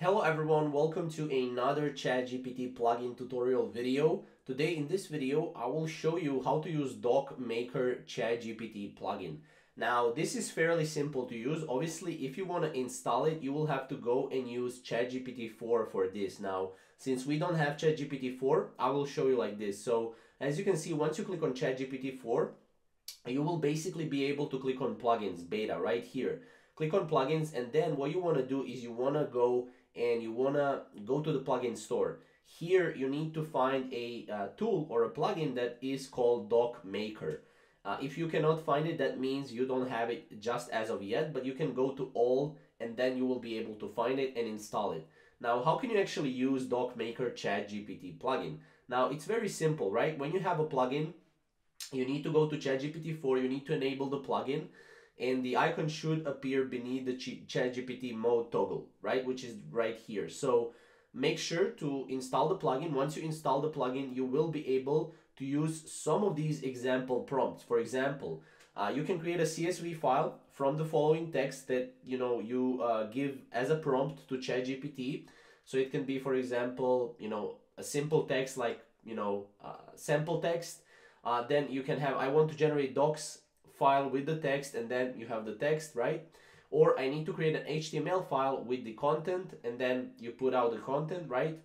Hello everyone, welcome to another ChatGPT plugin tutorial video. Today in this video, I will show you how to use DocMaker ChatGPT plugin. Now, this is fairly simple to use. Obviously, if you want to install it, you will have to go and use ChatGPT 4 for this. Now, since we don't have ChatGPT 4, I will show you like this. So, as you can see, once you click on ChatGPT 4, you will basically be able to click on plugins beta right here. Click on plugins, and then what you want to do is you want to go to the plugin store. Here you need to find a tool or a plugin that is called DocMaker. If you cannot find it, that means you don't have it just as of yet, but you can go to all and then you will be able to find it and install it. Now, how can you actually use DocMaker ChatGPT plugin? Now, it's very simple, right? When you have a plugin, you need to go to ChatGPT 4, you need to enable the plugin, and the icon should appear beneath the ChatGPT mode toggle, right, which is right here. So make sure to install the plugin. Once you install the plugin, you will be able to use some of these example prompts. For example, you can create a CSV file from the following text that you give as a prompt to ChatGPT. So it can be, for example, a simple text like sample text. Then you can have, I want to generate docs file with the text, and then you have the text, right? Or I need to create an HTML file with the content, and then you put out the content, right?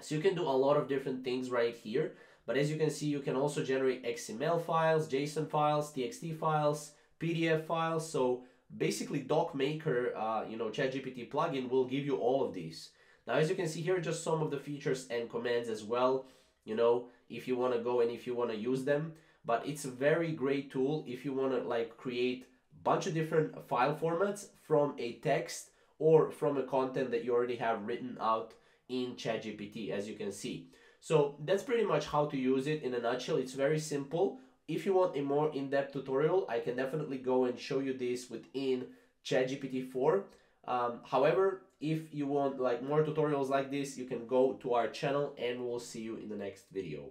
So you can do a lot of different things right here. But as you can see, you can also generate XML files, JSON files, TXT files, PDF files. So basically DocMaker, ChatGPT plugin will give you all of these. Now, as you can see here, just some of the features and commands as well, if you want to go and if you want to use them. But it's a very great tool if you want to create a bunch of different file formats from a text or from a content that you already have written out in ChatGPT, as you can see. So that's pretty much how to use it in a nutshell. It's very simple. If you want a more in-depth tutorial, I can definitely go and show you this within ChatGPT 4. However, if you want more tutorials like this, you can go to our channel, and we'll see you in the next video.